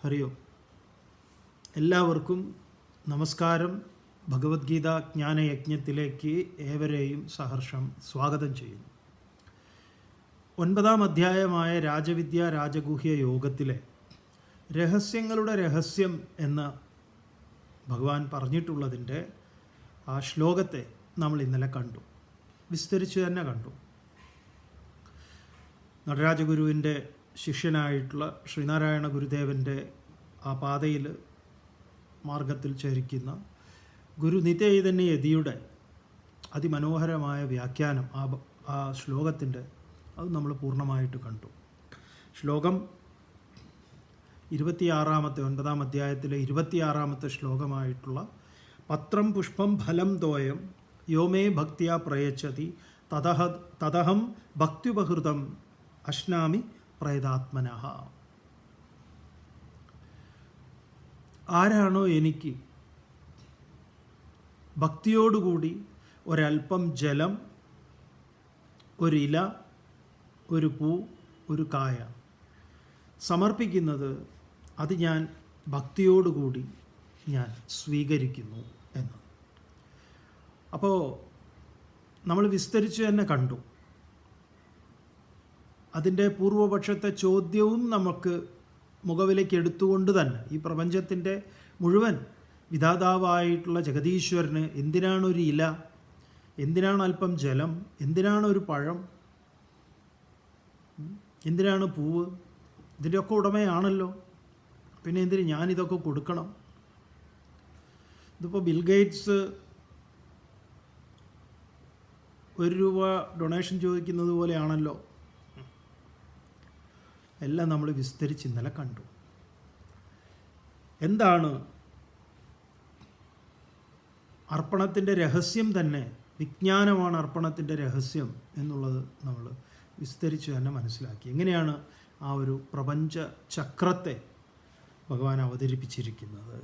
ഹരി ഓം. എല്ലാവർക്കും നമസ്കാരം. ഭഗവത്ഗീത ജ്ഞാനയജ്ഞത്തിലേക്ക് ഏവരെയും സഹർഷം സ്വാഗതം ചെയ്യുന്നു. 9-ാം അധ്യായമായ രാജവിദ്യ രാജഗുഹ്യ യോഗത്തിലെ രഹസ്യങ്ങളുടെ രഹസ്യം എന്ന് ഭഗവാൻ പറഞ്ഞിട്ടുള്ളതിൻ്റെ ആ ശ്ലോകത്തെ നമ്മൾ ഇന്നലെ കണ്ടു, വിസ്തരിച്ച് തന്നെ കണ്ടു. നടരാജഗുരുവിൻ്റെ ശിഷ്യനായിട്ടുള്ള ശ്രീനാരായണ ഗുരുദേവൻ്റെ ആ പാതയിൽ മാർഗത്തിൽ ചരിക്കുന്ന ഗുരു നിത്യചൈതന്യ യതിയുടെ അതിമനോഹരമായ വ്യാഖ്യാനം ആ ശ്ലോകത്തിൻ്റെ അത് നമ്മൾ പൂർണ്ണമായിട്ട് കണ്ടു. ശ്ലോകം 26-ാമത്തെ 9-ാം അധ്യായത്തിലെ 26-ാമത്തെ ശ്ലോകമായിട്ടുള്ള പത്രം പുഷ്പം ഫലം തോയം യോമേ ഭക്തിയാ പ്രയച്ഛതി തദഹം ഭക്ത്യുപഹൃതം അശ്നാമി പ്രേതാത്മനഃ. ആരാണോ എനിക്ക് ഭക്തിയോടുകൂടി ഒരൽപ്പം ജലം, ഒരില, ഒരു പൂ, ഒരു കായ സമർപ്പിക്കുന്നത്, അത് ഞാൻ ഭക്തിയോടുകൂടി ഞാൻ സ്വീകരിക്കുന്നു എന്ന്. അപ്പോൾ നമ്മൾ വിസ്തരിച്ച് തന്നെ കണ്ടു. അതിൻ്റെ പൂർവപക്ഷത്തെ ചോദ്യവും നമുക്ക് മുഖവിലേക്ക് എടുത്തുകൊണ്ട് തന്നെ ഈ പ്രപഞ്ചത്തിൻ്റെ മുഴുവൻ വിധാതാവായിട്ടുള്ള ജഗദീശ്വരന് എന്തിനാണ് ഒരു ഇല, എന്തിനാണ് അല്പം ജലം, എന്തിനാണ് ഒരു പഴം, എന്തിനാണ് പൂവ്, ഇതിൻ്റെയൊക്കെ ഉടമയാണല്ലോ, പിന്നെ എന്തിന് ഞാനിതൊക്കെ കൊടുക്കണം? ഇതിപ്പോൾ ബിൽഗേറ്റ്സ് 1 രൂപ ഡൊണേഷൻ ചോദിക്കുന്നത് പോലെയാണല്ലോ. എല്ലാം നമ്മൾ വിസ്തരിച്ച് ഇന്നലെ കണ്ടു. എന്താണ് അർപ്പണത്തിൻ്റെ രഹസ്യം? തന്നെ വിജ്ഞാനമാണ് അർപ്പണത്തിൻ്റെ രഹസ്യം എന്നുള്ളത് നമ്മൾ വിസ്തരിച്ച് തന്നെ മനസ്സിലാക്കി. എങ്ങനെയാണ് ആ ഒരു പ്രപഞ്ച ചക്രത്തെ ഭഗവാൻ അവതരിപ്പിച്ചിരിക്കുന്നത്.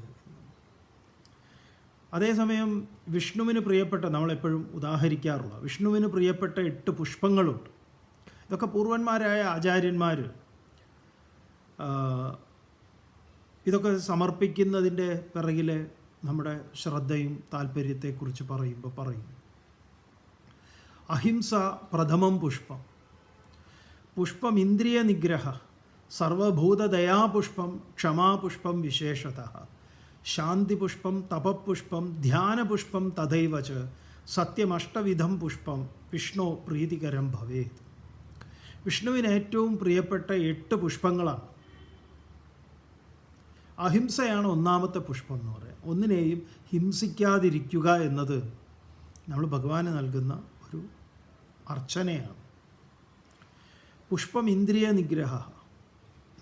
അതേസമയം വിഷ്ണുവിന് പ്രിയപ്പെട്ട, നമ്മളെപ്പോഴും ഉദാഹരിക്കാറുള്ള വിഷ്ണുവിന് പ്രിയപ്പെട്ട 8 പുഷ്പങ്ങളുണ്ട്. ഇതൊക്കെ പൂർവന്മാരായ ആചാര്യന്മാർ ഇതൊക്കെ സമർപ്പിക്കുന്നതിൻ്റെ പിറകിലെ നമ്മുടെ ശ്രദ്ധയും താല്പര്യത്തെക്കുറിച്ച് പറയുമ്പോൾ പറയും. അഹിംസ പ്രഥമം പുഷ്പം, പുഷ്പം ഇന്ദ്രിയ നിഗ്രഹ, സർവഭൂതദയാപുഷ്പം, ക്ഷമാപുഷ്പം വിശേഷതഃ, ശാന്തിപുഷ്പം തപപുഷ്പം, ധ്യാനപുഷ്പം തഥൈവ ച, സത്യമഷ്ടവിധം പുഷ്പം വിഷ്ണു പ്രീതികരം ഭവേത്. വിഷ്ണുവിന് ഏറ്റവും പ്രിയപ്പെട്ട 8 പുഷ്പങ്ങളാണ്. അഹിംസയാണ് 1-ാമത്തെ പുഷ്പം എന്ന് പറയാം. ഒന്നിനെയും ഹിംസിക്കാതിരിക്കുക എന്നത് നമ്മൾ ഭഗവാന് നൽകുന്ന ഒരു അർച്ചനയാണ്. പുഷ്പം ഇന്ദ്രിയ നിഗ്രഹ,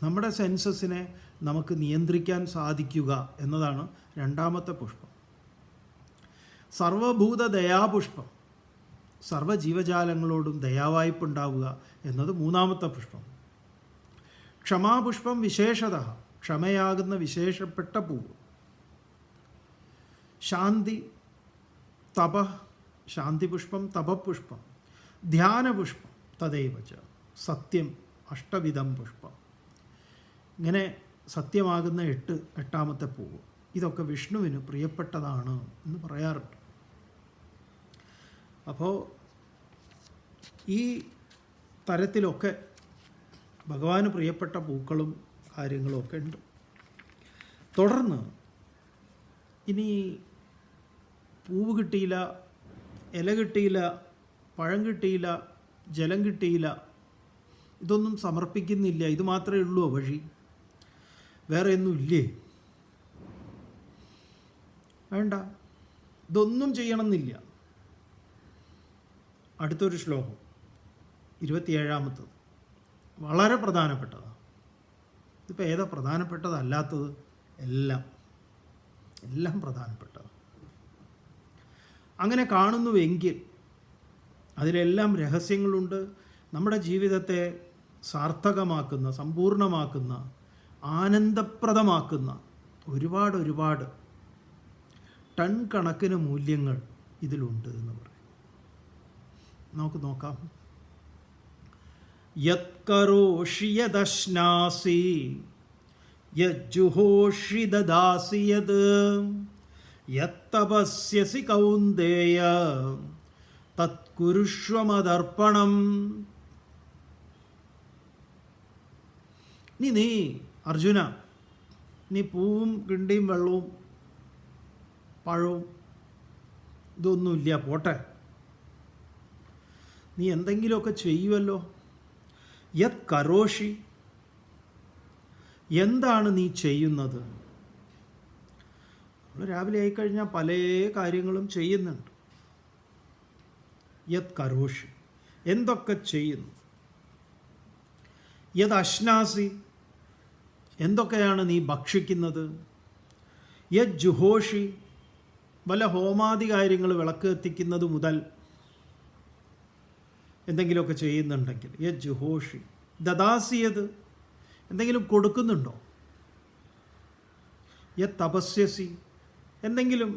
നമ്മുടെ സെൻസസിനെ നമുക്ക് നിയന്ത്രിക്കാൻ സാധിക്കുക എന്നതാണ് 2-ാമത്തെ പുഷ്പം. സർവഭൂത ദയാപുഷ്പം, സർവ്വജീവജാലങ്ങളോടും ദയാവായ്പുണ്ടാവുക എന്നത് 3-ാമത്തെ പുഷ്പം. ക്ഷമാപുഷ്പം വിശേഷത, ക്ഷമയാകുന്ന വിശേഷപ്പെട്ട പൂവ്. ശാന്തി തപ, ശാന്തിപുഷ്പം തപപുഷ്പം. ധ്യാനപുഷ്പം തദൈവ ച, സത്യം അഷ്ടവിധം പുഷ്പം. ഇങ്ങനെ സത്യമാകുന്ന 8-ാമത്തെ പൂവ്. ഇതൊക്കെ വിഷ്ണുവിന് പ്രിയപ്പെട്ടതാണ് എന്ന് പറയാറുണ്ട്. അപ്പോൾ ഈ തരത്തിലൊക്കെ ഭഗവാന് പ്രിയപ്പെട്ട പൂക്കളും കാര്യങ്ങളൊക്കെ ഉണ്ട്. തുടർന്ന് ഇനി പൂവ് കിട്ടിയില്ല, ഇല കിട്ടിയില്ല, പഴം കിട്ടിയില്ല, ജലം കിട്ടിയില്ല, ഇതൊന്നും സമർപ്പിക്കുന്നില്ല, ഇത് മാത്രമേ ഉള്ളൂ വഴി, വേറെ ഒന്നും ഇല്ലേ? വേണ്ട, ഇതൊന്നും ചെയ്യണമെന്നില്ല. അടുത്തൊരു ശ്ലോകം 27-ാമത്തത് വളരെ പ്രധാനപ്പെട്ടതാണ്. ഇതിപ്പോൾ ഏതാ പ്രധാനപ്പെട്ടതല്ലാത്തത്? എല്ലാം പ്രധാനപ്പെട്ടതാണ്. അങ്ങനെ കാണുന്നുവെങ്കിൽ അതിലെല്ലാം രഹസ്യങ്ങളുണ്ട്. നമ്മുടെ ജീവിതത്തെ സാർത്ഥകമാക്കുന്ന, സമ്പൂർണമാക്കുന്ന, ആനന്ദപ്രദമാക്കുന്ന ഒരുപാട് ടൺ കണക്കിന് മൂല്യങ്ങൾ ഇതിലുണ്ട് എന്ന് പറയും. നമുക്ക് നോക്കാം. യത്കരോഷി യദശ്നാസി യജ്ജുഹോഷി ദദാസി യത് യത്തപസ്യസി കൗന്ദേയ തത്കുരുഷ്വമദർപ്പണം. നീ അർജുന, നീ പൂവും കിണ്ടിയും വെള്ളവും പഴവും ഇതൊന്നുമില്ല, പോട്ടെ. നീ എന്തെങ്കിലുമൊക്കെ ചെയ്യുമല്ലോ. യത് കരോഷി, എന്താണ് നീ ചെയ്യുന്നത്? നമ്മൾ രാവിലെ ആയിക്കഴിഞ്ഞാൽ പല കാര്യങ്ങളും ചെയ്യുന്നുണ്ട്. യത് കരോഷി, എന്തൊക്കെ ചെയ്യുന്നു. യത് അശ്നാസി, എന്തൊക്കെയാണ് നീ ഭക്ഷിക്കുന്നത്. യത് ജുഹോഷി, വല്ല ഹോമാദി കാര്യങ്ങൾ വിളക്ക് എത്തിക്കുന്നത് മുതൽ എന്തെങ്കിലുമൊക്കെ ചെയ്യുന്നുണ്ടെങ്കിൽ. യത് ജുഹോഷി ദദാസിയത്, എന്തെങ്കിലും കൊടുക്കുന്നുണ്ടോ. യത് തപസ്യസി, എന്തെങ്കിലും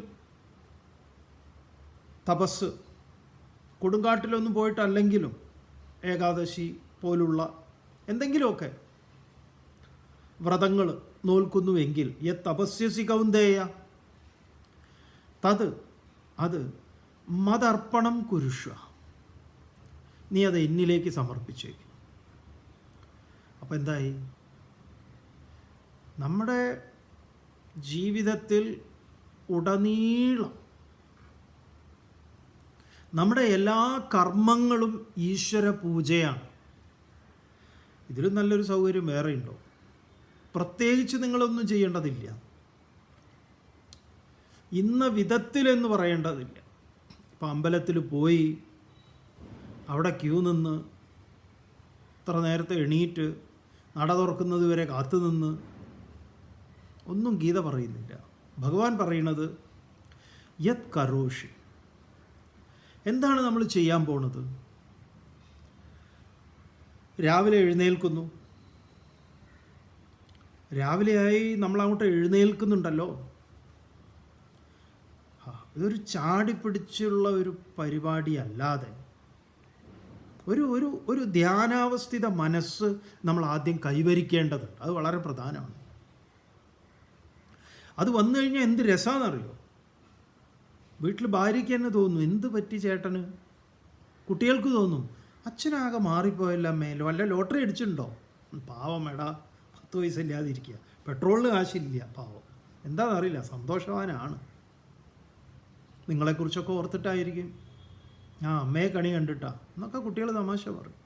തപസ്, കൊടുങ്കാട്ടിലൊന്നും പോയിട്ടല്ലെങ്കിലും ഏകാദശി പോലുള്ള എന്തെങ്കിലുമൊക്കെ വ്രതങ്ങൾ നോൽക്കുന്നുവെങ്കിൽ. യത് തപസ്യസി കൗന്ദേയ തത്, അത് മതർപ്പണം കുരുഷ്വ, നീ അത് എന്നിലേക്ക് സമർപ്പിച്ചേക്കും. അപ്പം എന്തായി? നമ്മുടെ ജീവിതത്തിൽ ഉടനീളം നമ്മുടെ എല്ലാ കർമ്മങ്ങളും ഈശ്വര പൂജയാണ്. ഇതിലും നല്ലൊരു സൗകര്യം വേറെ ഉണ്ടോ? പ്രത്യേകിച്ച് നിങ്ങളൊന്നും ചെയ്യേണ്ടതില്ല. ഇന്ന വിധത്തിലെന്ന് പറയേണ്ടതില്ല. ഇപ്പം അമ്പലത്തിൽ പോയി അവിടെ ക്യൂ നിന്ന് ഇത്ര നേരത്തെ എണീറ്റ് നട തുറക്കുന്നത് വരെ കാത്തുനിന്ന് ഒന്നും ഗീത പറയുന്നില്ല. ഭഗവാൻ പറയുന്നത് യത് കരോഷി, എന്താണ് നമ്മൾ ചെയ്യാൻ പോണത്? രാവിലെ എഴുന്നേൽക്കുന്നു. രാവിലെയായി നമ്മളങ്ങോട്ട് എഴുന്നേൽക്കുന്നുണ്ടല്ലോ. ഇതൊരു ചാടിപ്പിടിച്ചുള്ള ഒരു പരിപാടി അല്ലാതെ ഒരു ഒരു ഒരു ധ്യാനാവസ്ഥിത മനസ്സ് നമ്മൾ ആദ്യം കൈവരിക്കേണ്ടതുണ്ട്. അത് വളരെ പ്രധാനമാണ്. അത് വന്നു കഴിഞ്ഞാൽ എന്ത് രസമാണെന്നറിയോ? വീട്ടിൽ ഭാര്യയ്ക്ക് തന്നെ തോന്നും, എന്ത് പറ്റി ചേട്ടന്. കുട്ടികൾക്ക് തോന്നും, അച്ഛനാകെ മാറിപ്പോയല്ലോ അമ്മേ, വല്ല ലോട്ടറി അടിച്ചിട്ടുണ്ടോ? പാവം എടാ, 10 വയസ്സില്ലാതിരിക്കുക, പെട്രോളിന് കാശില്ല, പാവം. എന്താണെന്നറിയില്ല, സന്തോഷവാനാണ്. നിങ്ങളെക്കുറിച്ചൊക്കെ ഓർത്തിട്ടായിരിക്കും, ആ അമ്മയെ കണി കണ്ടിട്ടാ എന്നൊക്കെ കുട്ടികൾ തമാശ പറയും.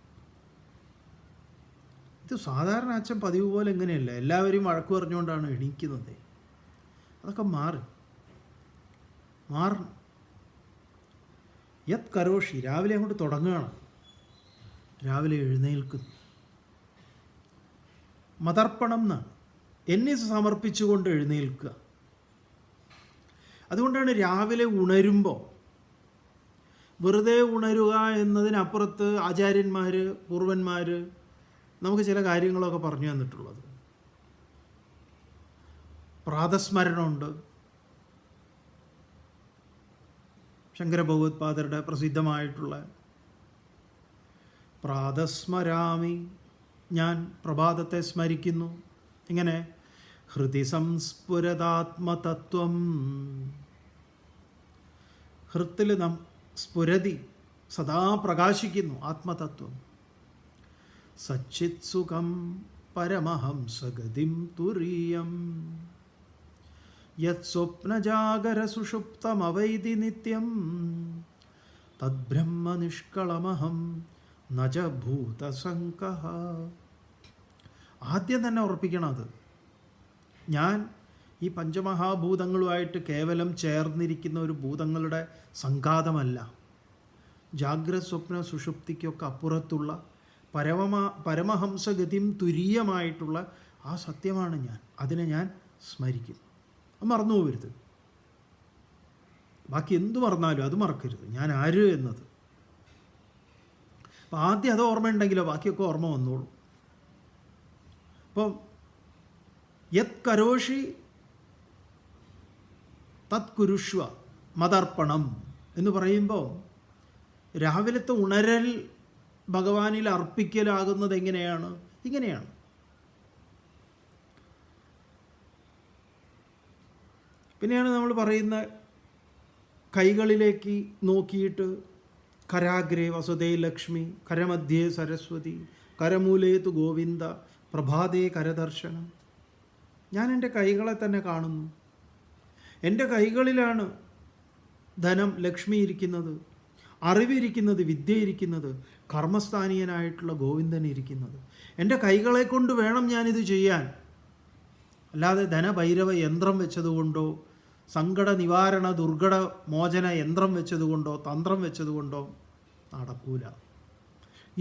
ഇത് സാധാരണ അച്ഛൻ പതിവ് പോലെ എങ്ങനെയല്ല, എല്ലാവരെയും വഴക്ക് പറഞ്ഞുകൊണ്ടാണ് എണീക്കുന്നത്. അതൊക്കെ മാറണം. യത് കരോഷി, രാവിലെ അങ്ങോട്ട് തുടങ്ങുകയാണ്. രാവിലെ എഴുന്നേൽക്കുന്നു. മതർപ്പണം എന്നാണ്, എന്നെ സമർപ്പിച്ചുകൊണ്ട് എഴുന്നേൽക്കുക. അതുകൊണ്ടാണ് രാവിലെ ഉണരുമ്പോൾ വെറുതെ ഉണരുക എന്നതിനപ്പുറത്ത് ആചാര്യന്മാർ, പൂർവന്മാർ നമുക്ക് ചില കാര്യങ്ങളൊക്കെ പറഞ്ഞു തന്നിട്ടുള്ളത്. പ്രാതസ്മരണമുണ്ട്. ശങ്കരഭഗവത്പാദരുടെ പ്രസിദ്ധമായിട്ടുള്ള പ്രാതസ്മരാമി, ഞാൻ പ്രഭാതത്തെ സ്മരിക്കുന്നു. ഇങ്ങനെ ഹൃദി സംസ്ഫുരതാത്മതത്വം, ഹൃത്തിൽ സ്ഫുരതി, സദാ പ്രകാശിക്കുന്നു ആത്മതത്വം. സച്ചിത് സുഖം പരമഹംസഗതിം തുരീയം യത് സ്വപ്നജാഗര സുഷുപ്തമവൈതി നിത്യം തദ്ബ്രഹ്മ നിഷ്കളമഹം നജ ഭൂതസങ്കഃ. ആദ്യം തന്നെ ഉറപ്പിക്കണം, അത് ഞാൻ ഈ പഞ്ചമഹാഭൂതങ്ങളുമായിട്ട് കേവലം ചേർന്നിരിക്കുന്ന ഒരു ഭൂതങ്ങളുടെ സംഘാതമല്ല. ജാഗ്രത സ്വപ്ന സുഷുപ്തിക്കൊക്കെ അപ്പുറത്തുള്ള പരമഹംസഗതിയും തുരീയമായിട്ടുള്ള ആ സത്യമാണ് ഞാൻ. അതിനെ ഞാൻ സ്മരിക്കുന്നു. അത് മറന്നു പോകരുത്. ബാക്കി എന്തു മറന്നാലും അത് മറക്കരുത്, ഞാൻ ആര് എന്നത്. അപ്പം ആദ്യം അത് ഓർമ്മയുണ്ടെങ്കിലോ ബാക്കിയൊക്കെ ഓർമ്മ വന്നോളൂ. അപ്പം യത് കരോഷി തത് കുരുഷ്വ മതർപ്പണം എന്ന് പറയുമ്പോൾ രാവിലത്തെ ഉണരൽ ഭഗവാനിൽ അർപ്പിക്കലാകുന്നത് എങ്ങനെയാണ്? ഇങ്ങനെയാണ്. പിന്നെയാണ് നമ്മൾ പറയുന്ന കൈകളിലേക്ക് നോക്കിയിട്ട് കരാഗ്രേ വസുദേ ലക്ഷ്മി, കരമധ്യേ സരസ്വതി, കരമൂലേതു ഗോവിന്ദ, പ്രഭാതേ കരദർശനം. ഞാൻ എൻ്റെ കൈകളെ തന്നെ കാണുന്നു. എൻ്റെ കൈകളിലാണ് ധനം, ലക്ഷ്മി ഇരിക്കുന്നത്, അറിവിരിക്കുന്നത്, വിദ്യ ഇരിക്കുന്നത്, കർമ്മസ്ഥാനീയനായിട്ടുള്ള ഗോവിന്ദൻ ഇരിക്കുന്നത്. എൻ്റെ കൈകളെ കൊണ്ട് വേണം ഞാനിത് ചെയ്യാൻ. അല്ലാതെ ധനഭൈരവ യന്ത്രം വെച്ചതുകൊണ്ടോ, സങ്കട നിവാരണ ദുർഘട മോചന യന്ത്രം വെച്ചതുകൊണ്ടോ, തന്ത്രം വെച്ചതുകൊണ്ടോ നടക്കൂല.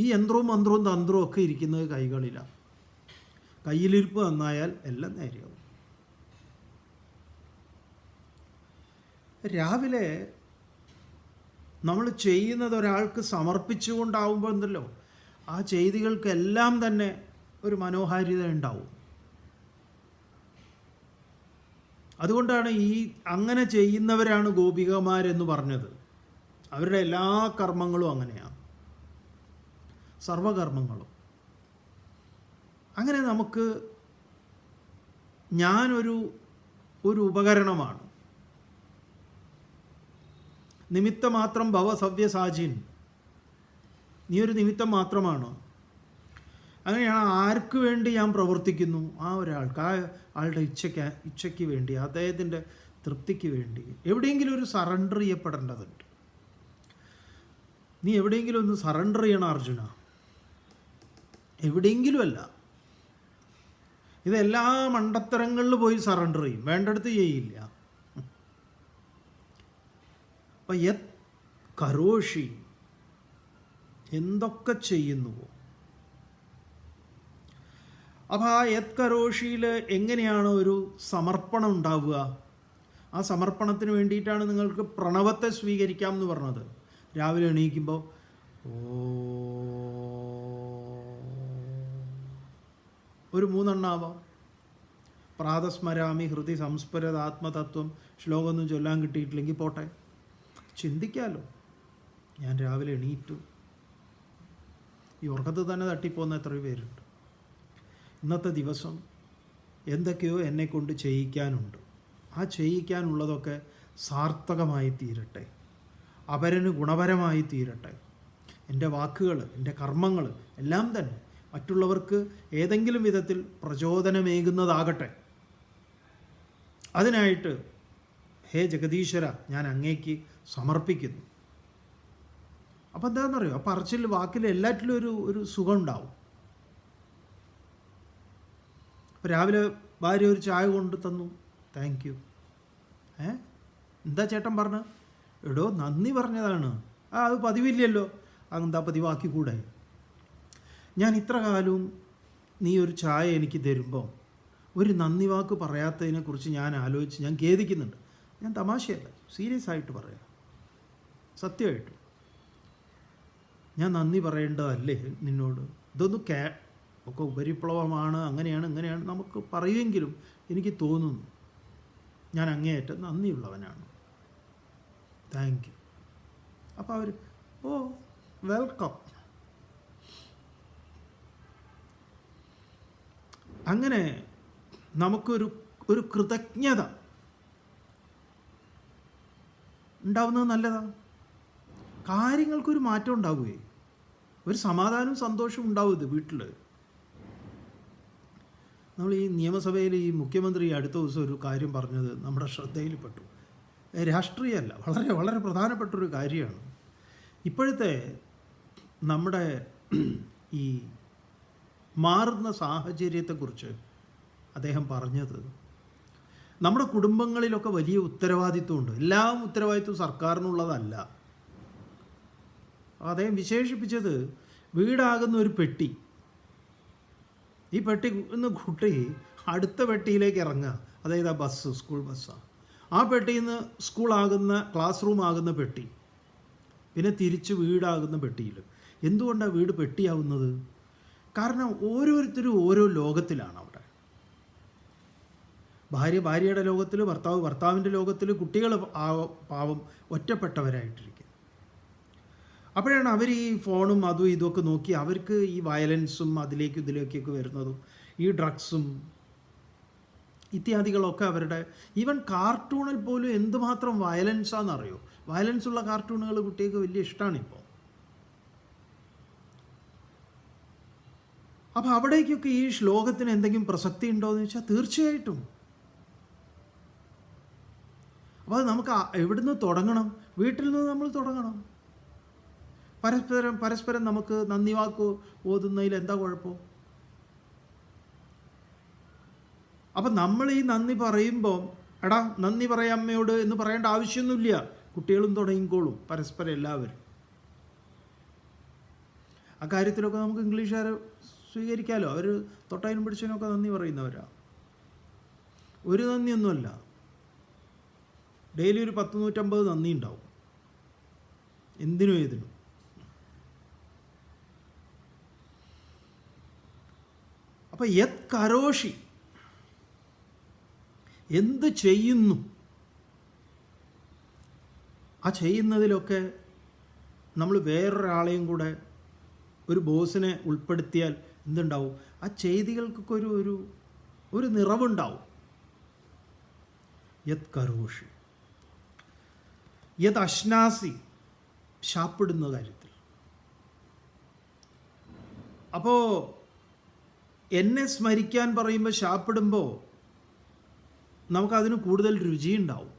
ഈ യന്ത്രവും മന്ത്രവും തന്ത്രവും ഒക്കെ ഇരിക്കുന്നത് കൈകളിലാണ്. കയ്യിലിരിപ്പ് നന്നായാൽ എല്ലാം നേരെയാവും. രാവിലെ നമ്മൾ ചെയ്യുന്നത് ഒരാൾക്ക് സമർപ്പിച്ചുകൊണ്ടാവുമ്പോൾ ഉണ്ടല്ലോ, ആ ചെയ്തികൾക്കെല്ലാം തന്നെ ഒരു മനോഹാരിത ഉണ്ടാവും. അതുകൊണ്ടാണ് അങ്ങനെ ചെയ്യുന്നവരാണ് ഗോപികമാരെന്ന് പറഞ്ഞത്. അവരുടെ എല്ലാ കർമ്മങ്ങളും അങ്ങനെയാണ്, സർവകർമ്മങ്ങളും. അങ്ങനെ നമുക്ക് ഞാനൊരു ഉപകരണമാണ്. നിമിത്തം മാത്രം ഭവസവ്യസാചിൻ, നീ ഒരു നിമിത്തം മാത്രമാണ്. അങ്ങനെയാണ് ആർക്ക് വേണ്ടി ഞാൻ പ്രവർത്തിക്കുന്നു, ആ ഒരാൾക്ക്, ആളുടെ ഇച്ഛയ്ക്ക് വേണ്ടി, അദ്ദേഹത്തിൻ്റെ തൃപ്തിക്ക് വേണ്ടി എവിടെയെങ്കിലും ഒരു സറണ്ടർ ചെയ്യപ്പെടേണ്ടതുണ്ട്. നീ എവിടെയെങ്കിലും ഒന്ന് സറണ്ടർ ചെയ്യണം അർജുന, എവിടെയെങ്കിലും അല്ല. ഇതെല്ലാ മണ്ടത്തരങ്ങളിൽ പോയി സറണ്ടർ ചെയ്യും, വേണ്ടടുത്ത് ചെയ്യില്ല. അപ്പം യത് കരോഷി, എന്തൊക്കെ ചെയ്യുന്നുവോ. അപ്പോൾ ആ യത് കരോഷിയിൽ എങ്ങനെയാണ് ഒരു സമർപ്പണം ഉണ്ടാവുക? ആ സമർപ്പണത്തിന് വേണ്ടിയിട്ടാണ് നിങ്ങൾക്ക് പ്രണവത്തെ സ്വീകരിക്കാം എന്ന് പറഞ്ഞത്. രാവിലെ എണീക്കുമ്പോൾ ഒരു 3 എണ്ണാവാം. പ്രാതസ്മരാമി ഹൃദി സംസ്മരത് ആത്മതത്വം. ശ്ലോകമൊന്നും ചൊല്ലാൻ കിട്ടിയിട്ടില്ലെങ്കിൽ പോട്ടെ, ചിന്തിക്കാമല്ലോ. ഞാൻ രാവിലെ എണീറ്റു. ഈ ഉറക്കത്തിൽ തന്നെ തട്ടിപ്പോകുന്ന എത്രയോ പേരുണ്ട്. ഇന്നത്തെ ദിവസം എന്തൊക്കെയോ എന്നെക്കൊണ്ട് ചെയ്യിക്കാനുണ്ട്. ആ ചെയ്യിക്കാനുള്ളതൊക്കെ സാർത്ഥകമായി തീരട്ടെ, അപരന് ഗുണപരമായി തീരട്ടെ. എൻ്റെ വാക്കുകൾ, എൻ്റെ കർമ്മങ്ങൾ എല്ലാം തന്നെ മറ്റുള്ളവർക്ക് ഏതെങ്കിലും വിധത്തിൽ പ്രചോദനമേകുന്നതാകട്ടെ. അതിനായിട്ട് ഹേ ജഗദീശ്വര, ഞാൻ അങ്ങേക്ക് സമർപ്പിക്കുന്നു. അപ്പം എന്താണെന്നറിയോ, ആ പറച്ചിൽ, വാക്കിൽ എല്ലാറ്റിലും ഒരു സുഖം ഉണ്ടാവും. രാവിലെ ഭാര്യ ഒരു ചായ കൊണ്ട് തന്നു, താങ്ക് യു. എന്താ ചേട്ടൻ പറഞ്ഞ? എടോ നന്ദി പറഞ്ഞതാണ്. അത് പതിവില്ലല്ലോ. അതെന്താ പതിവാക്കിക്കൂടെ? ഞാൻ ഇത്ര കാലവും നീ ഒരു ചായ എനിക്ക് തരുമ്പോൾ ഒരു നന്ദി വാക്ക് പറയാത്തതിനെക്കുറിച്ച് ഞാൻ ആലോചിച്ച് ഞാൻ ഖേദിക്കുന്നുണ്ട്. ഞാൻ തമാശയല്ല, സീരിയസ് ആയിട്ട് പറയാം, സത്യമായിട്ട്. ഞാൻ നന്ദി പറയേണ്ടതല്ലേ നിന്നോട്? ഇതൊന്നും ഒക്കെ ഉപരിപ്ലവമാണ്, അങ്ങനെയാണ് ഇങ്ങനെയാണ് നമുക്ക് പറയുമെങ്കിലും എനിക്ക് തോന്നുന്നു ഞാൻ അങ്ങേയറ്റം നന്ദിയുള്ളവനാണ്. Thank you. അപ്പോൾ അവർ വെൽക്കം. അങ്ങനെ നമുക്കൊരു കൃതജ്ഞത ഉണ്ടാവുന്നത് നല്ലതാണ്. കാര്യങ്ങൾക്കൊരു മാറ്റം ഉണ്ടാവുകയും ഒരു സമാധാനവും സന്തോഷവും ഉണ്ടാവും. ഇത് വീട്ടിൽ നമ്മൾ ഈ നിയമസഭയിൽ ഈ മുഖ്യമന്ത്രി അടുത്ത ദിവസം ഒരു കാര്യം പറഞ്ഞത് നമ്മുടെ ശ്രദ്ധയിൽപ്പെട്ടു. രാഷ്ട്രീയമല്ല, വളരെ വളരെ പ്രധാനപ്പെട്ടൊരു കാര്യമാണ്. ഇപ്പോഴത്തെ നമ്മുടെ ഈ മാറുന്ന സാഹചര്യത്തെക്കുറിച്ച് അദ്ദേഹം പറഞ്ഞത്, നമ്മുടെ കുടുംബങ്ങളിലൊക്കെ വലിയ ഉത്തരവാദിത്വമുണ്ട്. എല്ലാം ഉത്തരവാദിത്വം സർക്കാരിനുള്ളതല്ല. അദ്ദേഹം വിശേഷിപ്പിച്ചത് വീടാകുന്ന ഒരു പെട്ടി. ഈ പെട്ടി ഒന്ന് കൂട്ടി അടുത്ത പെട്ടിയിലേക്ക് ഇറങ്ങുക. അതായത് ആ ബസ്, സ്കൂൾ ബസ്സാണ്. ആ പെട്ടിയിൽ നിന്ന് സ്കൂളാകുന്ന, ക്ലാസ് റൂം ആകുന്ന പെട്ടി, പിന്നെ തിരിച്ച് വീടാകുന്ന പെട്ടിയിൽ. എന്തുകൊണ്ടാണ് വീട് പെട്ടിയാവുന്നത്? കാരണം ഓരോരുത്തരും ഓരോ ലോകത്തിലാണ്. അവിടെ ഭാര്യ ഭാര്യയുടെ ലോകത്തിൽ, ഭർത്താവ് ഭർത്താവിൻ്റെ ലോകത്തിൽ, കുട്ടികൾ പാവം ഒറ്റപ്പെട്ടവരായിട്ടിരിക്കും. അപ്പോഴാണ് അവർ ഈ ഫോണും അതും ഇതുമൊക്കെ നോക്കി അവർക്ക് ഈ വയലൻസും അതിലേക്കും ഇതിലേക്കൊക്കെ വരുന്നതും, ഈ ഡ്രഗ്സും ഇത്യാദികളൊക്കെ അവരുടെ, ഈവൻ കാർട്ടൂണിൽ പോലും എന്തുമാത്രം വയലൻസാണെന്നറിയോ? വയലൻസ് ഉള്ള കാർട്ടൂണുകൾ കുട്ടികൾക്ക് വലിയ ഇഷ്ടമാണ് ഇപ്പോൾ. അപ്പോൾ അവിടേക്കൊക്കെ ഈ ശ്ലോകത്തിന് എന്തെങ്കിലും പ്രസക്തി ഉണ്ടോ എന്ന് ചോദിച്ചാൽ തീർച്ചയായിട്ടും. അപ്പോൾ അത് നമുക്ക് എവിടുന്ന് തുടങ്ങണം? വീട്ടിൽ നിന്ന് നമ്മൾ തുടങ്ങണം. പരസ്പരം നമുക്ക് നന്ദി വാക്ക് ഓതുന്നതിൽ എന്താ കുഴപ്പം? അപ്പം നമ്മൾ ഈ നന്ദി പറയുമ്പോൾ, എടാ നന്ദി പറയാം അമ്മയോട് എന്ന് പറയേണ്ട ആവശ്യമൊന്നുമില്ല. കുട്ടികളും തുടങ്ങിക്കോളും പരസ്പരം എല്ലാവരും. ആ കാര്യത്തിലൊക്കെ നമുക്ക് ഇംഗ്ലീഷുകാരെ സ്വീകരിക്കാമല്ലോ. അവർ തൊട്ടതിനും പിടിച്ചതിനൊക്കെ നന്ദി പറയുന്നവരാ. ഒരു നന്ദിയൊന്നുമല്ല, ഡെയിലി ഒരു 100-150 നന്ദി ഉണ്ടാവും, എന്തിനും ഏതിനും. അപ്പം യത് കരോഷി, എന്ത് ചെയ്യുന്നു, ആ ചെയ്യുന്നതിലൊക്കെ നമ്മൾ വേറൊരാളെയും കൂടെ, ഒരു ബോസിനെ ഉൾപ്പെടുത്തിയാൽ എന്തുണ്ടാവും? ആ ചെയ്തികൾക്കൊക്കെ ഒരു നിറവുണ്ടാവും. യത് കരോഷി, യത് അശ്നാസി, ശാപ്പിടുന്ന കാര്യത്തിൽ. അപ്പോൾ എന്നെ സ്മരിക്കാൻ പറയുമ്പോൾ, ശാപ്പിടുമ്പോൾ നമുക്കതിന് കൂടുതൽ രുചിയുണ്ടാവും.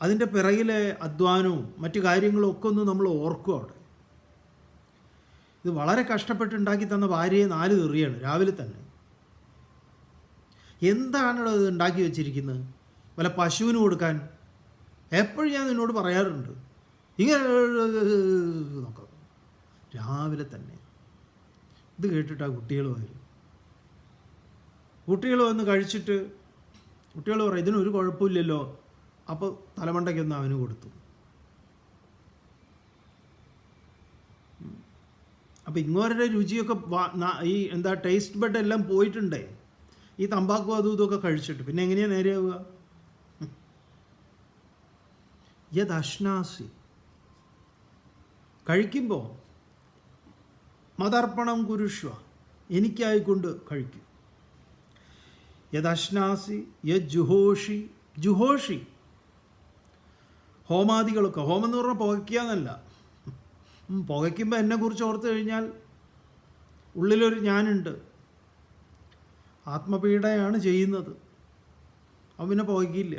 അതിൻ്റെ പിറകിലെ അധ്വാനവും മറ്റു കാര്യങ്ങളും ഒക്കെ ഒന്ന് നമ്മൾ ഓർക്കും. അവിടെ ഇത് വളരെ കഷ്ടപ്പെട്ടുണ്ടാക്കി തന്ന ഭാര്യയെ 4 തെറിയാണ് രാവിലെ തന്നെ. എന്താണോ ഇത് ഉണ്ടാക്കി വെച്ചിരിക്കുന്നത്? വല്ല പശുവിന് കൊടുക്കാൻ? എപ്പോഴും ഞാൻ നിന്നോട് പറയാറുണ്ട്, ഇങ്ങനെ നോക്കാം രാവിലെ തന്നെ. ഇത് കേട്ടിട്ടാ കുട്ടികൾ വരും. കുട്ടികൾ വന്ന് കഴിച്ചിട്ട് കുട്ടികൾ പറയും, ഇതിനൊരു കുഴപ്പമില്ലല്ലോ. അപ്പോൾ തലമണ്ടയ്ക്കൊന്ന് അവന് കൊടുത്തു. അപ്പോൾ ഇങ്ങോരുടെ രുചിയൊക്കെ ഈ എന്താ ടേസ്റ്റ് ബഡ് എല്ലാം പോയിട്ടുണ്ടേ, ഈ തമ്പാക്കും അതും ഇതൊക്കെ കഴിച്ചിട്ട്. പിന്നെ എങ്ങനെയാണ് നേരെയാവുക? യത് അശ്നാസി, കഴിക്കുമ്പോൾ മതർപ്പണം കുരുഷ്വ, എനിക്കായിക്കൊണ്ട് കഴിക്കും. യത് അശ്നാസി യത് ജുഹോഷി, ജുഹോഷി ഹോമാദികളൊക്കെ. ഹോമം എന്ന് പറഞ്ഞാൽ പുകയ്ക്കുക എന്നല്ല. പുകയ്ക്കുമ്പോൾ എന്നെക്കുറിച്ച് ഓർത്ത് കഴിഞ്ഞാൽ ഉള്ളിലൊരു ഞാനുണ്ട്, ആത്മപീഡയാണ് ചെയ്യുന്നത്. അവൻ പിന്നെ പുകയ്ക്കില്ല.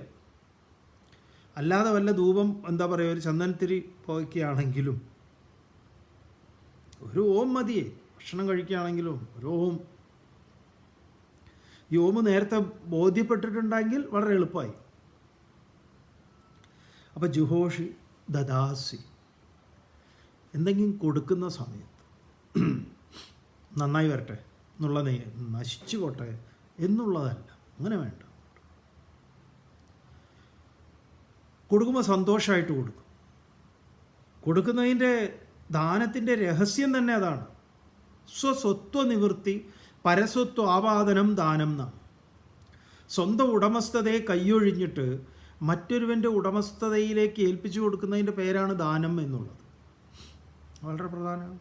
അല്ലാതെ വല്ല ധൂപം എന്താ പറയുക, ഒരു ചന്ദനത്തിരി പുകയ്ക്കുകയാണെങ്കിലും ഒരു ഓം മതിയേ. ഭക്ഷണം കഴിക്കുകയാണെങ്കിലും ഒരു ഓം. ഈ ഓം നേരത്തെ ബോധ്യപ്പെട്ടിട്ടുണ്ടെങ്കിൽ വളരെ എളുപ്പമായി. അപ്പോൾ ജുഹോഷി ദദാസി, എന്തെങ്കിലും കൊടുക്കുന്ന സമയത്ത് നന്നായി വരട്ടെ എന്നുള്ള നശിച്ചു പോട്ടെ എന്നുള്ളതല്ല, അങ്ങനെ വേണ്ട. കൊടുക്കുമ്പോൾ സന്തോഷമായിട്ട് കൊടുക്കും. കൊടുക്കുന്നതിൻ്റെ ദാനത്തിൻ്റെ രഹസ്യം തന്നെ അതാണ്. സ്വസ്വത്വ നിവൃത്തി പരസ്വത്വ ആവാദനം ദാനം എന്നാണ്. സ്വന്തം ഉടമസ്ഥതയെ കൈയൊഴിഞ്ഞിട്ട് മറ്റൊരുവൻ്റെ ഉടമസ്ഥതയിലേക്ക് ഏൽപ്പിച്ചു കൊടുക്കുന്നതിൻ്റെ പേരാണ് ദാനം എന്നുള്ളത്. വളരെ പ്രധാനമാണ്.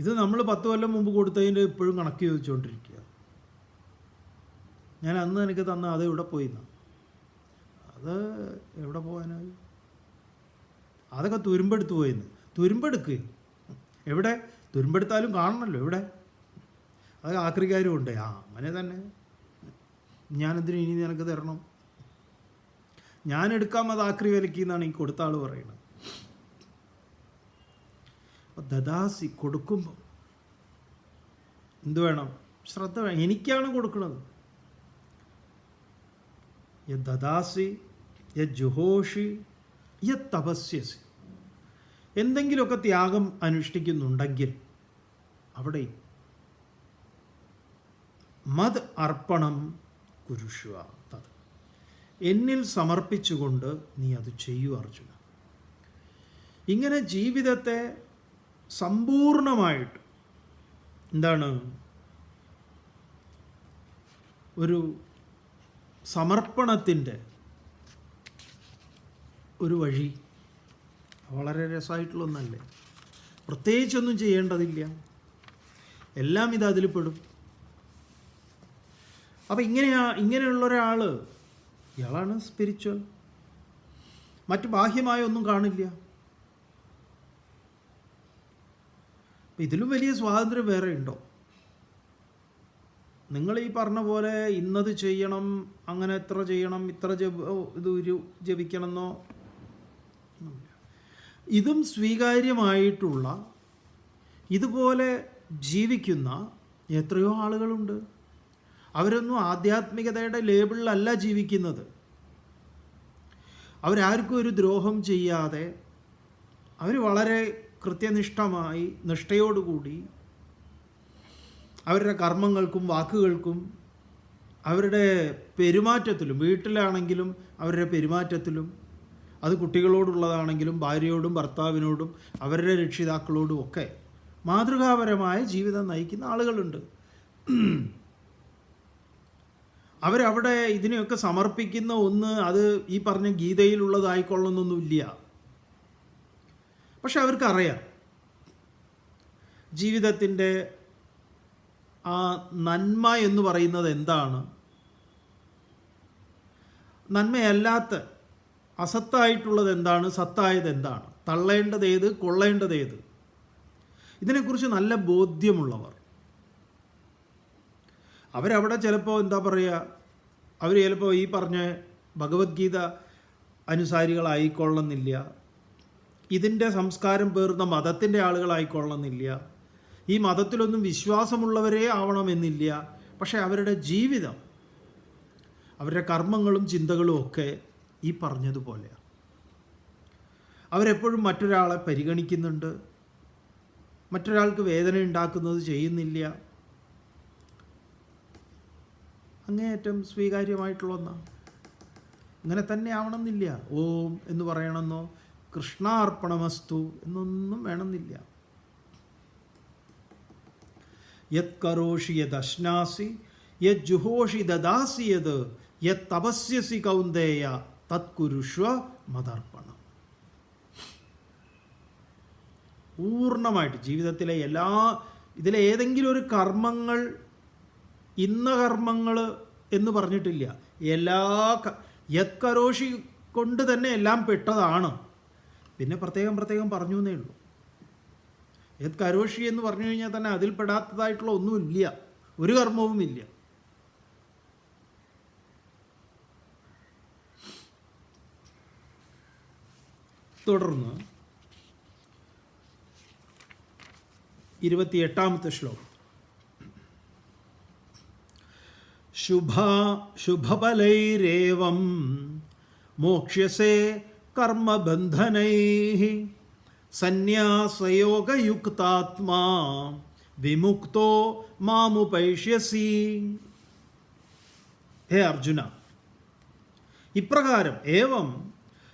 ഇത് നമ്മൾ 10 കൊല്ലം മുമ്പ് കൊടുത്തതിൻ്റെ ഇപ്പോഴും കണക്ക് ചോദിച്ചുകൊണ്ടിരിക്കുക. ഞാൻ അന്ന് എനിക്ക് തന്ന അത് എവിടെ പോയിന്നാ? അത് എവിടെ പോകാനായി? അതൊക്കെ തുരുമ്പെടുത്ത് പോയിന്ന്. തുരുമ്പെടുക്കുക എവിടെ? തുരുമ്പെടുത്താലും കാണണമല്ലോ എവിടെ? അത് ആക്രിക്കാരും ഉണ്ട്. അങ്ങനെ തന്നെ. ഞാനെന്തിനും ഇനി നിനക്ക് തരണം? ഞാൻ എടുക്കാം അത് ആക്രി വിലക്ക് എന്നാണ് ഈ കൊടുത്ത ആൾ പറയുന്നത്. അപ്പം ദദാസി, കൊടുക്കുമ്പോൾ എന്ത് വേണം? ശ്രദ്ധ വേണം. എനിക്കാണ് കൊടുക്കുന്നത്. യത് ദദാസി യത് ജുഹോഷി യത് തപസ്യസി, എന്തെങ്കിലുമൊക്കെ ത്യാഗം അനുഷ്ഠിക്കുന്നുണ്ടെങ്കിൽ അവിടെ മത് അർപ്പണം കുരുഷ്വ തത്, എന്നിൽ സമർപ്പിച്ചുകൊണ്ട് നീ അത് ചെയ്യൂ അർജുന. ഇങ്ങനെ ജീവിതത്തെ സമ്പൂർണമായിട്ട് എന്താണ് ഒരു സമർപ്പണത്തിൻ്റെ ഒരു വഴി. വളരെ രസമായിട്ടുള്ള ഒന്നല്ലേ? പ്രത്യേകിച്ചൊന്നും ചെയ്യേണ്ടതില്ല. എല്ലാം ഇത് അതിൽ പെടും. അപ്പം ഇങ്ങനെയുള്ള ഒരാൾ, ഇയാളാണ് സ്പിരിച്വൽ. മറ്റ് ബാഹ്യമായ ഒന്നും കാണില്ല. ഇതിലും വലിയ സ്വാതന്ത്ര്യം വേറെ ഉണ്ടോ? നിങ്ങൾ ഈ പറഞ്ഞ പോലെ ഇന്നത് ചെയ്യണം, അങ്ങനെ എത്ര ചെയ്യണം, ഇത്ര ജപിക്കണമെന്നോ, ഇതും സ്വീകാര്യമായിട്ടുള്ള ഇതുപോലെ ജീവിക്കുന്ന എത്രയോ ആളുകളുണ്ട്. അവരൊന്നും ആധ്യാത്മികതയുടെ ലേബിളിലല്ല ജീവിക്കുന്നത്. അവരാർക്കും ഒരു ദ്രോഹം ചെയ്യാതെ അവർ വളരെ കൃത്യനിഷ്ഠമായി നിഷ്ഠയോടുകൂടി അവരുടെ കർമ്മങ്ങൾക്കും വാക്കുകൾക്കും അവരുടെ പെരുമാറ്റത്തിലും, വീട്ടിലാണെങ്കിലും അവരുടെ പെരുമാറ്റത്തിലും, അത് കുട്ടികളോടുള്ളതാണെങ്കിലും ഭാര്യയോടും ഭർത്താവിനോടും അവരുടെ രക്ഷിതാക്കളോടും ഒക്കെ മാതൃകാപരമായ ജീവിതം നയിക്കുന്ന ആളുകളുണ്ട്. അവരവിടെ ഇതിനെയൊക്കെ സമർപ്പിക്കുന്ന ഒന്ന് അത് ഈ പറഞ്ഞ ഗീതയിലുള്ളതായിക്കൊള്ളുന്നൊന്നുമില്ല. പക്ഷെ അവർക്കറിയാം ജീവിതത്തിൻ്റെ ആ നന്മ എന്ന് പറയുന്നത് എന്താണ്, നന്മയല്ലാത്ത അസത്തായിട്ടുള്ളത് എന്താണ്, സത്തായത് എന്താണ്, തള്ളേണ്ടതേത്, കൊള്ളേണ്ടതേത്, ഇതിനെക്കുറിച്ച് നല്ല ബോധ്യമുള്ളവർ. അവരവിടെ ചിലപ്പോൾ എന്താ പറയുക, അവർ ചിലപ്പോൾ ഈ പറഞ്ഞ ഭഗവത്ഗീത അനുസാരികളായിക്കൊള്ളുന്നില്ല, ഇതിൻ്റെ സംസ്കാരം പേർന്ന മതത്തിൻ്റെ ആളുകളായിക്കൊള്ളുന്നില്ല, ഈ മതത്തിലൊന്നും വിശ്വാസമുള്ളവരേ ആവണമെന്നില്ല. പക്ഷേ അവരുടെ ജീവിതം, അവരുടെ കർമ്മങ്ങളും ചിന്തകളും ഒക്കെ ഈ പറഞ്ഞതുപോലെയാണ്. അവരെപ്പോഴും മറ്റൊരാളെ പരിഗണിക്കുന്നുണ്ട്, മറ്റൊരാൾക്ക് വേദന ഉണ്ടാക്കുന്നത് ചെയ്യുന്നില്ല. അങ്ങേയറ്റം സ്വീകാര്യമായിട്ടുള്ള ഒന്നാണ്. ഇങ്ങനെ തന്നെ ആവണമെന്നില്ല. ഓം എന്ന് പറയണമെന്നോ കൃഷ്ണാർപ്പണമസ്തു എന്നൊന്നും വേണമെന്നില്ല. യത് കരോഷി യത് അശ്നാസി യത് ജുഹോഷി ദദാസി യത് യത് തപസ്യസി കൗന്ദേയ തത്കുരുഷ്വ മതർപ്പണം. പൂർണ്ണമായിട്ട് ജീവിതത്തിലെ ഇതിലെ ഏതെങ്കിലും ഒരു കർമ്മങ്ങൾ ഇന്ന കർമ്മങ്ങൾ എന്ന് പറഞ്ഞിട്ടില്ല. യത് കരോഷി കൊണ്ട് തന്നെ എല്ലാം പെട്ടതാണ്. പിന്നെ പ്രത്യേകം പറഞ്ഞു എന്നേ ഉള്ളൂ. യത് കരോഷി എന്ന് പറഞ്ഞു കഴിഞ്ഞാൽ തന്നെ അതിൽ പെടാത്തതായിട്ടുള്ള ഒന്നുമില്ല, ഒരു കർമ്മവും ഇല്ല. തുടർന്ന് 28ാമത്തെ ശ്ലോകം. ശുഭഫലൈരേവം മോക്ഷ്യസേ കർമ്മബന്ധനൈഃ സന്യാസയോഗയുക്താത്മാ വിമുക്തോ മാമുപൈഷ്യസി. ഹേ അർജുന, ഇപ്രകാരം ഏവം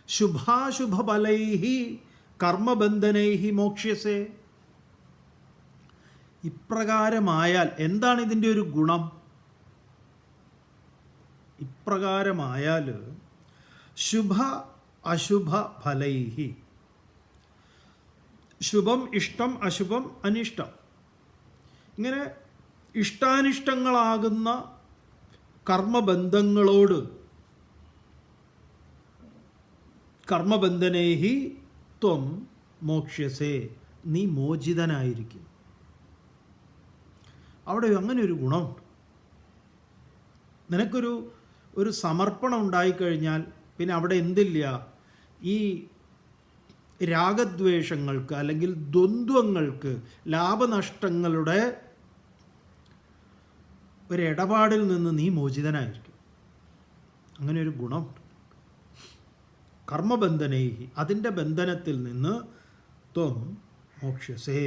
ശുഭാശുഭഫലൈഃ കർമ്മബന്ധനൈഃ മോക്ഷ്യസേ. ഇപ്രകാരമായാൽ എന്താണ് ഇതിൻ്റെ ഒരു ഗുണം? ഇപ്രകാരമായാൽ ശുഭ അശുഭ ഫലൈഹി, ശുഭം ഇഷ്ടം, അശുഭം അനിഷ്ടം, ഇങ്ങനെ ഇഷ്ടാനിഷ്ടങ്ങളാകുന്ന കർമ്മബന്ധങ്ങളോട് കർമ്മബന്ധനേഹി ത്വം മോക്ഷ്യസേ, നീ മോചിതനായിരിക്കും. അവിടെ അങ്ങനെ ഒരു ഗുണമുണ്ട്. നിനക്കൊരു സമർപ്പണം ഉണ്ടായിക്കഴിഞ്ഞാൽ പിന്നെ അവിടെ എന്തില്ല, ഈ രാഗദ്വേഷങ്ങൾക്ക് അല്ലെങ്കിൽ ദ്വന്ദ്വങ്ങൾക്ക്, ലാഭനഷ്ടങ്ങളുടെ ഒരു ഇടപാടിൽ നിന്ന് നീ മോചിതനായിരിക്കും. അങ്ങനെ ഒരു ഗുണമുണ്ട്. കർമ്മബന്ധനേഹി, അതിൻ്റെ ബന്ധനത്തിൽ നിന്ന് ത്വം മോക്ഷ്യസേ,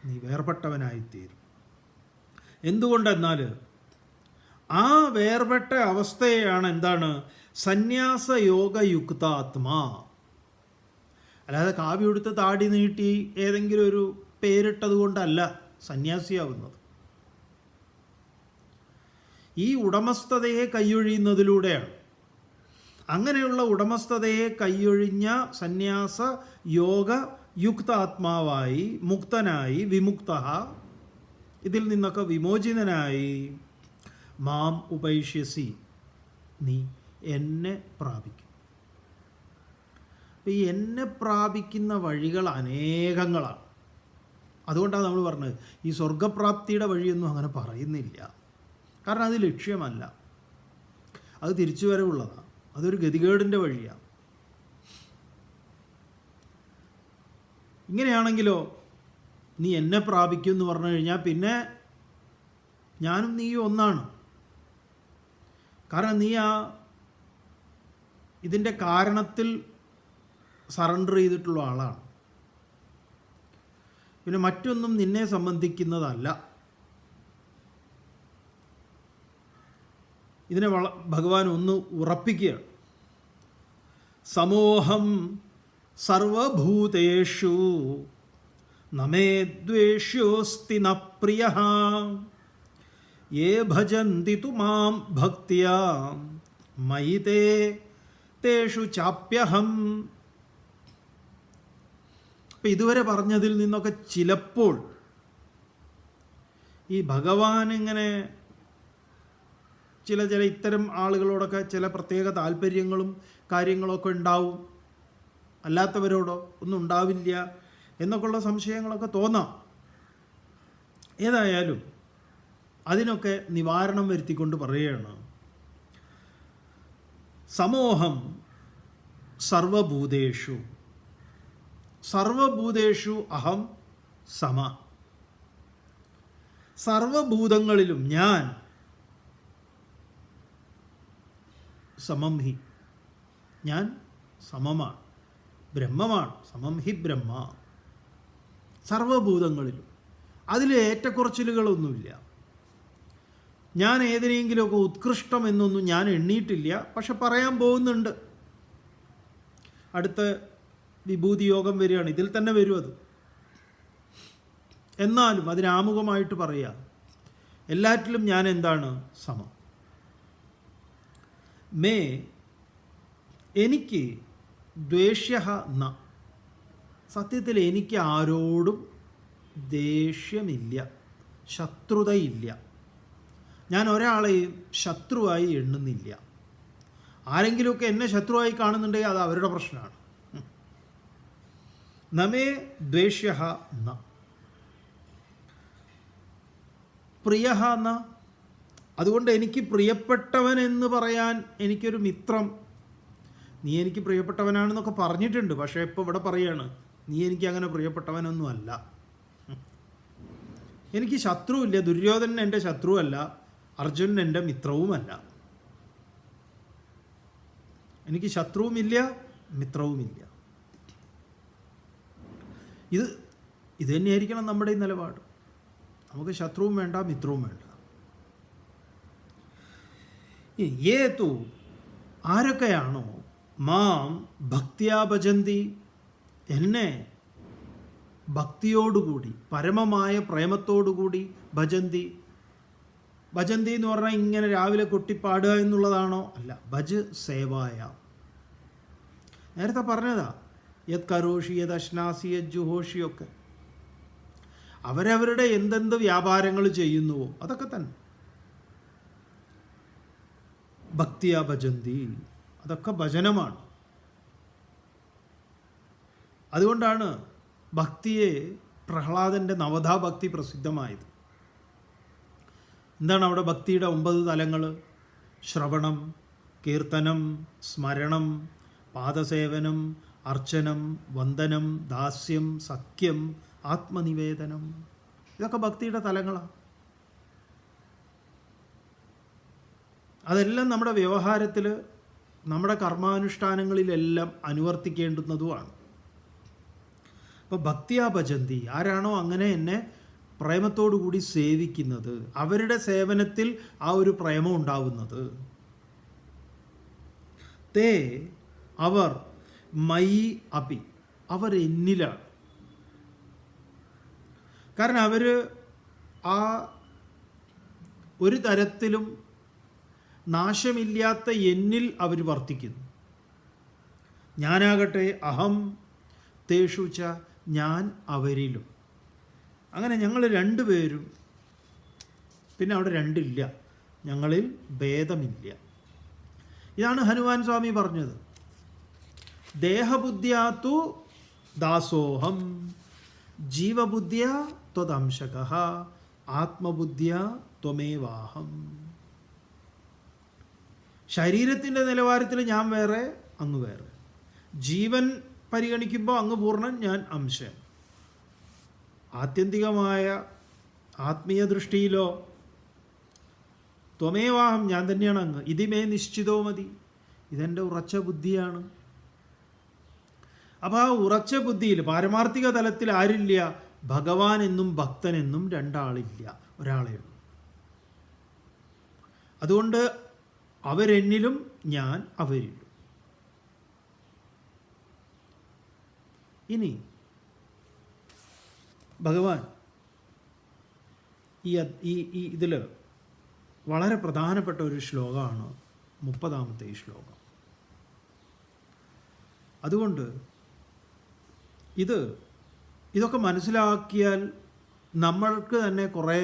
നീ വേർപെട്ടവനായിത്തീരും. എന്തുകൊണ്ടെന്നാൽ ആ വേർപെട്ട അവസ്ഥയാണ് എന്താണ്, സന്യാസയോഗയുക്താത്മാ. അല്ലാതെ കാവ്യെടുത്ത് താടി നീട്ടി ഏതെങ്കിലും ഒരു പേരിട്ടത് കൊണ്ടല്ല സന്യാസിയാവുന്നത്. ഈ ഉടമസ്ഥതയെ കൈയൊഴിയുന്നതിലൂടെയാണ്. അങ്ങനെയുള്ള ഉടമസ്ഥതയെ കൈയൊഴിഞ്ഞ സന്യാസ യോഗ യുക്താത്മാവായി, മുക്തനായി, വിമുക്ത, ഇതിൽ നിന്നൊക്കെ വിമോചിതനായി മാം ഉപൈഷ്യസി, നീ എന്നെ പ്രാപിക്കും. അപ്പം ഈ എന്നെ പ്രാപിക്കുന്ന വഴികൾ അനേകങ്ങളാണ്. അതുകൊണ്ടാണ് നമ്മൾ പറഞ്ഞത് ഈ സ്വർഗപ്രാപ്തിയുടെ വഴിയൊന്നും അങ്ങനെ പറയുന്നില്ല. കാരണം അത് ലക്ഷ്യമല്ല, അത് തിരിച്ചുവരവുള്ളതാണ്, അതൊരു ഗതികേടിൻ്റെ വഴിയാണ്. ഇങ്ങനെയാണെങ്കിലോ നീ എന്നെ പ്രാപിക്കും എന്ന് പറഞ്ഞു കഴിഞ്ഞാൽ പിന്നെ ഞാനും നീയും ഒന്നാണ്. കാരണം നീ ഇതിൻ്റെ കാരണത്തിൽ സറണ്ടർ ചെയ്തിട്ടുള്ള ആളാണ്. പിന്നെ മറ്റൊന്നും നിന്നെ സംബന്ധിക്കുന്നതല്ല. ഇതിനെ ഭഗവാൻ ഒന്ന് ഉറപ്പിക്കുകയാണ്. സമോഹം സർവഭൂതേഷു നമേ ദ്വേഷ്യോസ്തി ന പ്രിയഃ യേ ഭജന്തി തു മാം ഭക്ത്യാ മയി തേഷു ചാപ്യഹം. അപ്പം ഇതുവരെ പറഞ്ഞതിൽ നിന്നൊക്കെ ചിലപ്പോൾ ഈ ഭഗവാൻ ഇങ്ങനെ ചില ഇത്തരം ആളുകളോടൊക്കെ ചില പ്രത്യേക താല്പര്യങ്ങളും കാര്യങ്ങളൊക്കെ ഉണ്ടാവും, അല്ലാത്തവരോടോ ഒന്നും ഉണ്ടാവില്ല എന്നൊക്കെയുള്ള സംശയങ്ങളൊക്കെ തോന്നാം. ഏതായാലും അതിനൊക്കെ നിവാരണം വരുത്തിക്കൊണ്ട് പറയുകയാണ്, സമോഹം സർവഭൂതേഷു, സർവഭൂതേഷു അഹം സമ. സർവഭൂതങ്ങളിലും ഞാൻ സമം ഹി, ഞാൻ സമമാണ്, ബ്രഹ്മമാണ്. സമം ഹി ബ്രഹ്മ. സർവഭൂതങ്ങളിലും അതിൽ ഏറ്റക്കുറച്ചിലുകളൊന്നുമില്ല. ഞാൻ ഏതിനെങ്കിലുമൊക്കെ ഉത്കൃഷ്ടം എന്നൊന്നും ഞാൻ എണ്ണിയിട്ടില്ല, പക്ഷെ പറയാൻ പോകുന്നുണ്ട്. അടുത്ത വിഭൂതി യോഗം വരികയാണ്, ഇതിൽ തന്നെ വരും അത്. എന്നാലും അതിനാമുഖമായിട്ട് പറയാം, എല്ലാറ്റിലും ഞാൻ എന്താണ്? സമം. മേ, എനിക്ക് ദ്വേഷ്യഃ ന, സത്യത്തിൽ എനിക്ക് ആരോടും ദേഷ്യമില്ല, ശത്രുതയില്ല. ഞാൻ ഒരാളെയും ശത്രുവായി എണ്ണുന്നില്ല. ആരെങ്കിലുമൊക്കെ എന്നെ ശത്രുവായി കാണുന്നുണ്ടെങ്കിൽ അത് അവരുടെ പ്രശ്നമാണ്. നമേ ദ്വേഷ്യഃ ന പ്രിയഃ ന, അതുകൊണ്ട് എനിക്ക് പ്രിയപ്പെട്ടവൻ എന്ന് പറയാൻ എനിക്കൊരു മിത്രം, നീ എനിക്ക് പ്രിയപ്പെട്ടവനാണെന്നൊക്കെ പറഞ്ഞിട്ടുണ്ട്. പക്ഷേ ഇപ്പോൾ ഇവിടെ പറയാണ്, നീ എനിക്ക് അങ്ങനെ പ്രിയപ്പെട്ടവനൊന്നും അല്ല. എനിക്ക് ശത്രുവില്ല. ദുര്യോധനൻ എൻ്റെ ശത്രുവല്ല, അർജുനൻ എൻ്റെ മിത്രവുമല്ല. എനിക്ക് ശത്രുവുമില്ല, മിത്രവുമില്ല. ഇത് തന്നെയായിരിക്കണം നമ്മുടെ ഈ നിലപാട്. നമുക്ക് ശത്രുവും വേണ്ട, മിത്രവും വേണ്ട. ഏതു, ആരൊക്കെയാണോ മാം ഭക്തിയാ ഭജന്തി, എന്നെ ഭക്തിയോടുകൂടി പരമമായ പ്രേമത്തോടുകൂടി ഭജന്തി. ഭജന്തി എന്ന് പറഞ്ഞാൽ ഇങ്ങനെ രാവിലെ കൊട്ടിപ്പാടുക എന്നുള്ളതാണോ? അല്ല, ഭജ് സേവായ. നേരത്തെ പറഞ്ഞതാ, യത് കരോഷി യത് അശ്നാസി യത് ജുഹോഷി ഒക്കെ അവരവരുടെ എന്തെന്ത് വ്യാപാരങ്ങൾ ചെയ്യുന്നുവോ അതൊക്കെ തന്നെ ഭക്തിയാ ഭജന്തി, അതൊക്കെ ഭജനമാണ്. അതുകൊണ്ടാണ് ഭക്തിയെ പ്രഹ്ലാദൻ്റെ നവധാ ഭക്തി പ്രസിദ്ധമായത്. എന്താണ് അവിടെ ഭക്തിയുടെ 9 തലങ്ങൾ? ശ്രവണം, കീർത്തനം, സ്മരണം, പാദസേവനം, അർച്ചനം, വന്ദനം, ദാസ്യം, സഖ്യം, ആത്മനിവേദനം. ഇതൊക്കെ ഭക്തിയുടെ തലങ്ങളാണ്. അതെല്ലാം നമ്മുടെ വ്യവഹാരത്തിൽ, നമ്മുടെ കർമാനുഷ്ഠാനങ്ങളിലെല്ലാം അനുവർത്തിക്കേണ്ടുന്നതുമാണ്. അപ്പോൾ ഭക്തിയാ ഭജന്തി, ആരാണോ അങ്ങനെ എന്നെ പ്രേമത്തോടുകൂടി സേവിക്കുന്നത്, അവരുടെ സേവനത്തിൽ ആ ഒരു പ്രേമം ഉണ്ടാവുന്നത്. തേ, അവർ, മയി അപി, അവർ എന്നിലാണ്. കാരണം അവർ ആ ഒരു തരത്തിലും നാശമില്ലാത്ത എന്നിൽ അവർ വർത്തിക്കുന്നു. ഞാനാകട്ടെ അഹം തേഷുച്ച, ഞാൻ അവരിലും. അങ്ങനെ ഞങ്ങൾ രണ്ടുപേരും പിന്നെ അവിടെ രണ്ടില്ല, ഞങ്ങളിൽ ഭേദമില്ല. ഇതാണ് ഹനുമാൻ സ്വാമി പറഞ്ഞത്. ദേഹബുദ്ധ്യാത്തു ദാസോഹം ജീവബുദ്ധ്യ ത്വദംശകഃ ആത്മബുദ്ധ്യ ത്വമേവാഹം. ശരീരത്തിൻ്റെ നിലവാരത്തിൽ ഞാൻ വേറെ, അങ്ങ് വേറെ. ജീവൻ പരിഗണിക്കുമ്പോൾ അങ്ങ് പൂർണ്ണൻ, ഞാൻ അംശൻ. ആത്യന്തികമായ ആത്മീയ ദൃഷ്ടിയിലോ ത്വമേവാഹം, ഞാൻ തന്നെയാണ് അങ്ങ്. ഇതിമേ നിശ്ചിതോ മതി, ഇതെൻ്റെ ഉറച്ച ബുദ്ധിയാണ്. അപ്പോൾ ആ ഉറച്ച ബുദ്ധിയിൽ പാരമാർത്ഥിക തലത്തിൽ ആരില്ല? ഭഗവാൻ എന്നും ഭക്തനെന്നും രണ്ടാളില്ല, ഒരാളേ ഉള്ളൂ. അതുകൊണ്ട് അവരെന്നിലും ഞാൻ അവരിലും. ഇനി ഭഗവാൻ ഈ ഇതിൽ വളരെ പ്രധാനപ്പെട്ട ഒരു ശ്ലോകമാണ് 30-ാമത്തെ ഈ ശ്ലോകം. അതുകൊണ്ട് ഇതൊക്കെ മനസ്സിലാക്കിയാൽ നമ്മൾക്ക് തന്നെ കുറേ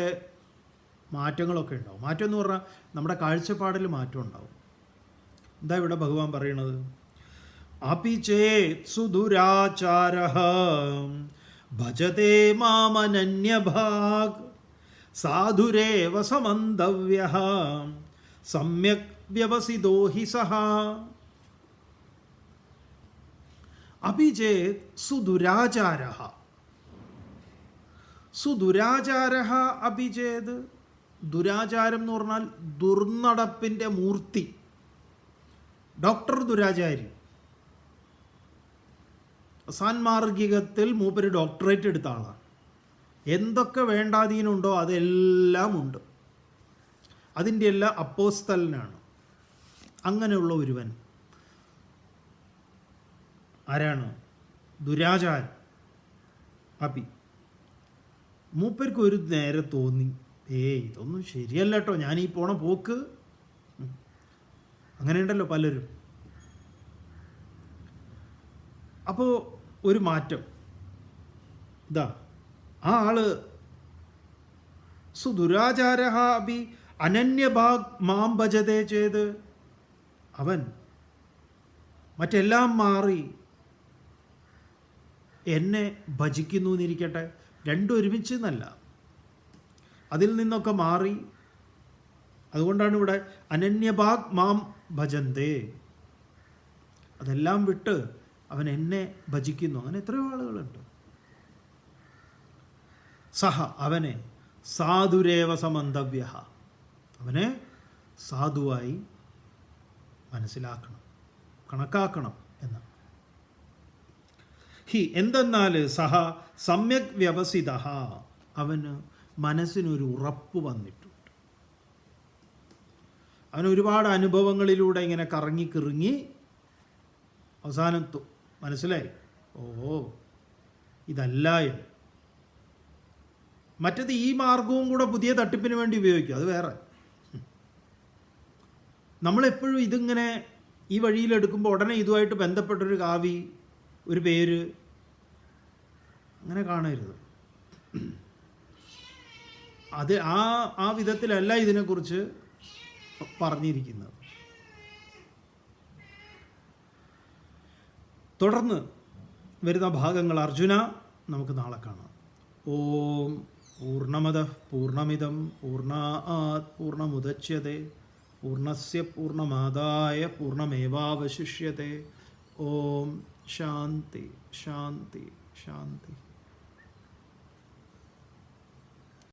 മാറ്റങ്ങളൊക്കെ ഉണ്ടാവും. മാറ്റം എന്ന് പറഞ്ഞാൽ നമ്മുടെ കാഴ്ചപ്പാടിൽ മാറ്റം ഉണ്ടാവും. എന്താ ഇവിടെ ഭഗവാൻ പറയണത്? അപി ചേത് സുദുരാചാരഃ ഭജതേ മാമനന്യഭാഗ് സാധുരേവ സമന്തവ്യഃ സമ്യക് വ്യവസിതോ ഹി സഃ. അപി ചേത് സുദുരാചാരഃ. സുദുരാചാരഃ അപി ചേത്. ദുരാചാരം എന്ന് പറഞ്ഞാൽ ദുർനടപ്പിൻ്റെ മൂർത്തി. ഡോക്ടർ ദുരാചാരി. സാൻമാർഗികത്തിൽ മൂപ്പര് ഡോക്ടറേറ്റ് എടുത്ത ആളാണ്. എന്തൊക്കെ വേണ്ടാതീനുണ്ടോ അതെല്ലാം ഉണ്ട്. അതിൻ്റെ എല്ലാം അപ്പോസ്തലനാണ്. അങ്ങനെയുള്ള ഒരുവൻ ആരാണ്? ദുരാചാരൻ. അപി മൂപ്പർക്ക് ഒരു നേരെ തോന്നി, ഇതൊന്നും ശരിയല്ല കേട്ടോ, ഞാനീ പോണ പോക്ക്. അങ്ങനെയുണ്ടല്ലോ പലരും. അപ്പോൾ ഒരു മാറ്റം ഇതാ, ആ ആള് സുദുരാചാരഃ അപി അനന്യഭാഗ് മാം ഭജതേ ചെയ്ത്, അവൻ മറ്റെല്ലാം മാറി എന്നെ ഭജിക്കുന്നു എന്നിരിക്കട്ടെ. രണ്ടും ഒരുമിച്ച് എന്നല്ല, അതിൽ നിന്നൊക്കെ മാറി. അതുകൊണ്ടാണ് ഇവിടെ അനന്യഭാഗ് മാം ഭജന്തേ, അതെല്ലാം വിട്ട് അവൻ എന്നെ ഭജിക്കുന്നു. അങ്ങനെ എത്രയോ ആളുകളുണ്ട്. സഹ അവനെ സാധുരേവ സമന്തവ്യ, അവനെ സാധുവായി മനസ്സിലാക്കണം, കണക്കാക്കണം എന്നാണ്. ഹി എന്തെന്നാൽ സഹ സമ്യക് വ്യവസിത, അവന് മനസ്സിനൊരു ഉറപ്പ് വന്നിട്ടുണ്ട്. അവൻ ഒരുപാട് അനുഭവങ്ങളിലൂടെ ഇങ്ങനെ കറങ്ങി കിറങ്ങി അവസാനം മനസ്സിലായി, ഇതല്ല എന്ന്. മറ്റത് ഈ മാർഗവും കൂടെ പുതിയ തട്ടിപ്പിന് വേണ്ടി ഉപയോഗിക്കും, അത് വേറെ. നമ്മളെപ്പോഴും ഇതിങ്ങനെ ഈ വഴിയിലെടുക്കുമ്പോൾ ഉടനെ ഇതുമായിട്ട് ബന്ധപ്പെട്ടൊരു കാവി, ഒരു പേര് അങ്ങനെ കാണരുത്. അത് ആ വിധത്തിലല്ല ഇതിനെക്കുറിച്ച് പറഞ്ഞിരിക്കുന്നത്. തുടർന്ന് വരുന്ന ഭാഗങ്ങൾ അർജുന നമുക്ക് നാളെ കാണാം. ഓം പൂർണ്ണമദഃ പൂർണ്ണമിദം പൂർണ്ണാത് പൂർണ്ണമുദച്യതേ പൂർണ്ണസ്യ പൂർണ്ണമാദായ പൂർണ്ണമേവാവശിഷ്യതേ. ഓം ശാന്തി ശാന്തി ശാന്തി.